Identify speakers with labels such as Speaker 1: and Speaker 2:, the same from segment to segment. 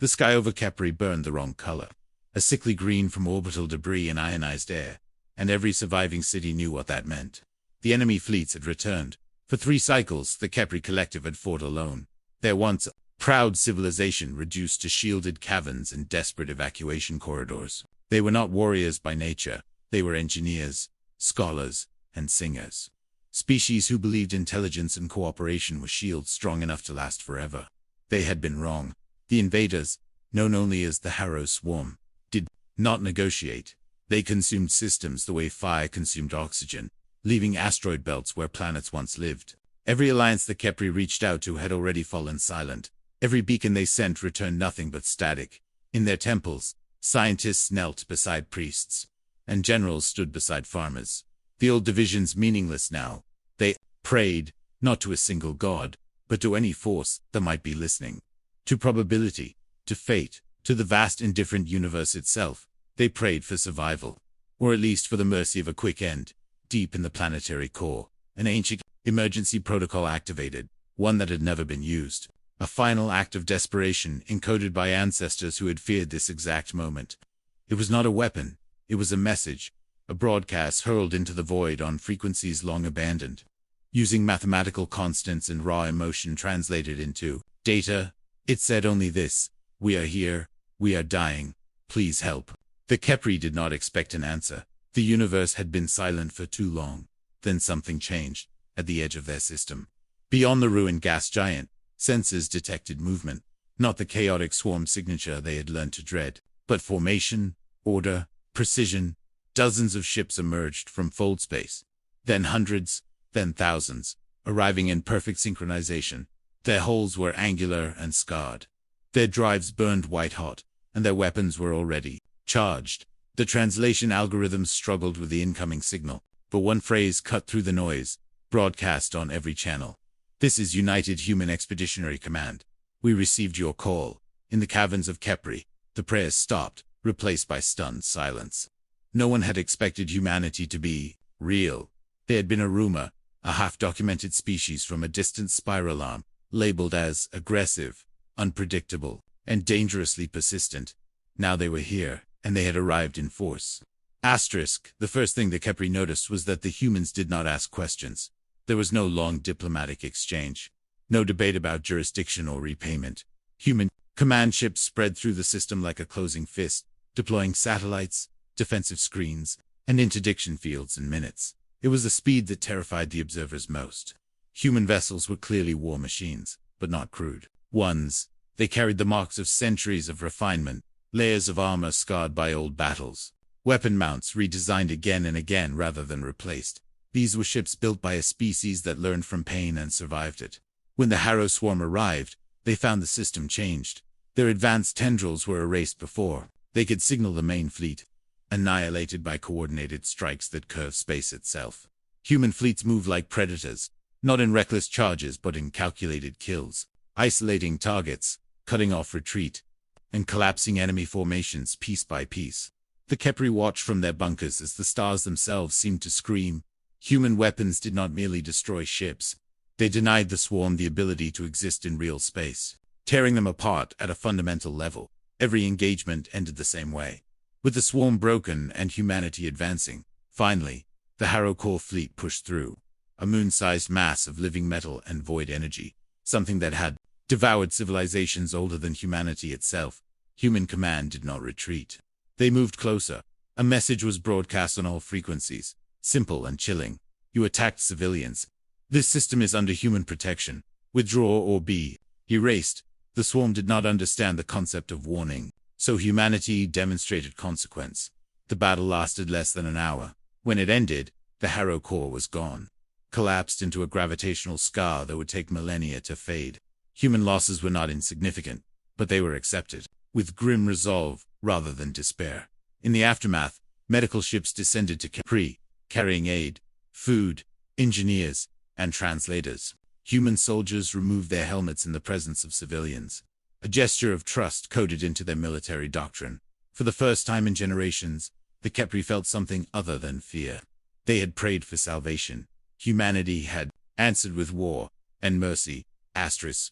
Speaker 1: The sky over Keerri burned the wrong color, a sickly green from orbital debris and ionized air, and every surviving city knew what that meant. The enemy fleets had returned. For 3 cycles, the Keerri collective had fought alone. Their once proud civilization reduced to shielded caverns and desperate evacuation corridors. They were not warriors by nature. They were engineers, scholars, and singers. Species who believed intelligence and cooperation were shields strong enough to last forever. They had been wrong. The invaders, known only as the Harrow Swarm, did not negotiate. They consumed systems the way fire consumed oxygen, leaving asteroid belts where planets once lived. Every alliance the Keerri reached out to had already fallen silent. Every beacon they sent returned nothing but static. In their temples, scientists knelt beside priests, and generals stood beside farmers. The old divisions meaningless now. They prayed, not to a single god, but to any force that might be listening. To probability, to fate, to the vast indifferent universe itself. They prayed for survival, or at least for the mercy of a quick end. Deep in the planetary core, an ancient emergency protocol activated, one that had never been used. A final act of desperation encoded by ancestors who had feared this exact moment. It was not a weapon, it was a message, a broadcast hurled into the void on frequencies long abandoned. Using mathematical constants and raw emotion translated into data, it said only this: "We are here, we are dying, please help." The Keerri did not expect an answer. The universe had been silent for too long. Then something changed, at the edge of their system. Beyond the ruined gas giant, sensors detected movement. Not the chaotic swarm signature they had learned to dread, but formation, order, precision. Dozens of ships emerged from fold space. Then hundreds, then thousands, arriving in perfect synchronization. Their hulls were angular and scarred. Their drives burned white-hot, and their weapons were already charged. The translation algorithms struggled with the incoming signal, but one phrase cut through the noise, broadcast on every channel. "This is United Human Expeditionary Command. We received your call." In the caverns of Keerri, the prayers stopped, replaced by stunned silence. No one had expected humanity to be real. They had been a rumor, a half-documented species from a distant spiral arm, labeled as aggressive, unpredictable, and dangerously persistent. Now they were here, and they had arrived in force. The first thing the Keerri noticed was that the humans did not ask questions. There was no long diplomatic exchange, no debate about jurisdiction or repayment. Human command ships spread through the system like a closing fist, deploying satellites, defensive screens, and interdiction fields in minutes. It was the speed that terrified the observers most. Human vessels were clearly war machines, but not crude ones. They carried the marks of centuries of refinement, layers of armor scarred by old battles, weapon mounts redesigned again and again rather than replaced. These were ships built by a species that learned from pain and survived it. When the Harrow Swarm arrived, they found the system changed. Their advanced tendrils were erased before they could signal the main fleet, annihilated by coordinated strikes that curved space itself. Human fleets moved like predators, not in reckless charges but in calculated kills, isolating targets, cutting off retreat, and collapsing enemy formations piece by piece. The Keerri watched from their bunkers as the stars themselves seemed to scream. Human weapons did not merely destroy ships. They denied the swarm the ability to exist in real space, tearing them apart at a fundamental level. Every engagement ended the same way. With the swarm broken and humanity advancing, finally, the Harrow core fleet pushed through. A moon-sized mass of living metal and void energy, something that had devoured civilizations older than humanity itself. Human command did not retreat. They moved closer. A message was broadcast on all frequencies, simple and chilling. You attacked civilians. This system is under human protection. Withdraw or be erased. The swarm did not understand the concept of warning, so humanity demonstrated consequence. The battle lasted less than an hour. When it ended, the Harrow core was gone, collapsed into a gravitational scar that would take millennia to fade. Human losses were not insignificant, but they were accepted with grim resolve rather than despair. In the aftermath, medical ships descended to Keerri, carrying aid, food, engineers, and translators. Human soldiers removed their helmets in the presence of civilians, a gesture of trust coded into their military doctrine. For the first time in generations, the Keerri felt something other than fear. They had prayed for salvation. Humanity had answered with war and mercy,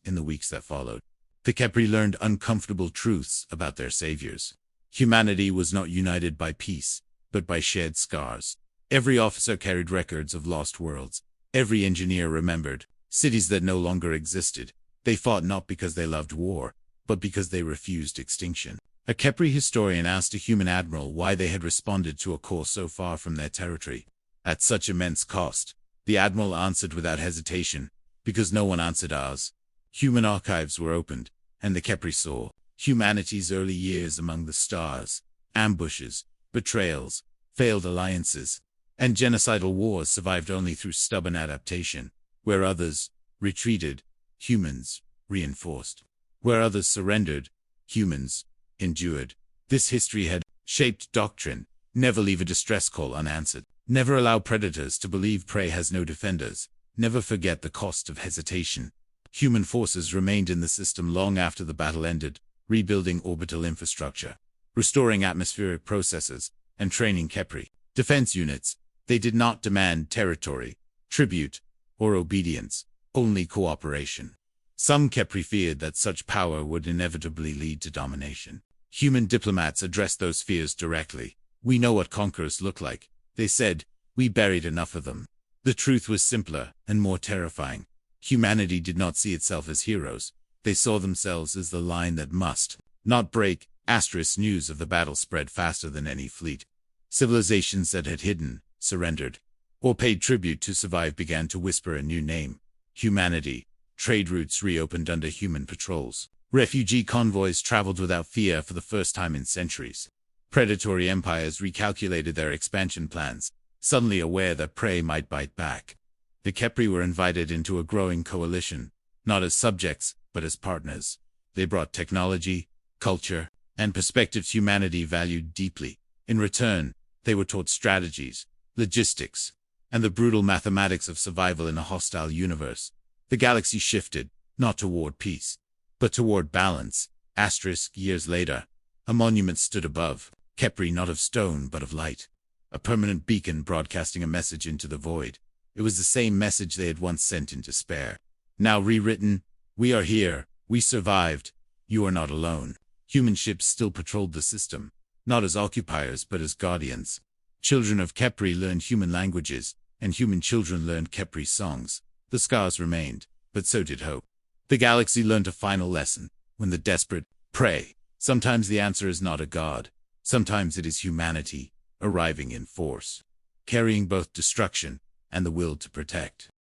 Speaker 1: in the weeks that followed. The Keerri learned uncomfortable truths about their saviors. Humanity was not united by peace, but by shared scars. Every officer carried records of lost worlds. Every engineer remembered cities that no longer existed. They fought not because they loved war, but because they refused extinction. A Keerri historian asked a human admiral why they had responded to a call so far from their territory, at such immense cost. The admiral answered without hesitation, because no one answered ours. Human archives were opened, and the Keerri saw humanity's early years among the stars, ambushes, betrayals, failed alliances, and genocidal wars survived only through stubborn adaptation. Where others retreated, humans reinforced. Where others surrendered, humans endured. This history had shaped doctrine. Never leave a distress call unanswered. Never allow predators to believe prey has no defenders. Never forget the cost of hesitation. Human forces remained in the system long after the battle ended, rebuilding orbital infrastructure, restoring atmospheric processes, and training Keerri defense units. They did not demand territory, tribute, or obedience, only cooperation. Some Keerri feared that such power would inevitably lead to domination. Human diplomats addressed those fears directly. We know what conquerors look like, they said. We buried enough of them. The truth was simpler and more terrifying. Humanity did not see itself as heroes. They saw themselves as the line that must not break. News of the battle spread faster than any fleet. Civilizations that had hidden, surrendered, or paid tribute to survive began to whisper a new name: humanity. Trade routes reopened under human patrols. Refugee convoys traveled without fear for the first time in centuries. Predatory empires recalculated their expansion plans, suddenly aware that prey might bite back. The Keerri were invited into a growing coalition, not as subjects, but as partners. They brought technology, culture, and perspectives humanity valued deeply. In return, they were taught strategies, logistics, and the brutal mathematics of survival in a hostile universe. The galaxy shifted, not toward peace, but toward balance. Years later, a monument stood above, Keerri not of stone but of light. A permanent beacon broadcasting a message into the void. It was the same message they had once sent in despair. Now rewritten: we are here, we survived, you are not alone. Human ships still patrolled the system, not as occupiers but as guardians. Children of Keerri learned human languages, and human children learned Keerri songs. The scars remained, but so did hope. The galaxy learned a final lesson: when the desperate pray, sometimes the answer is not a god. Sometimes it is humanity, arriving in force, carrying both destruction and the will to protect.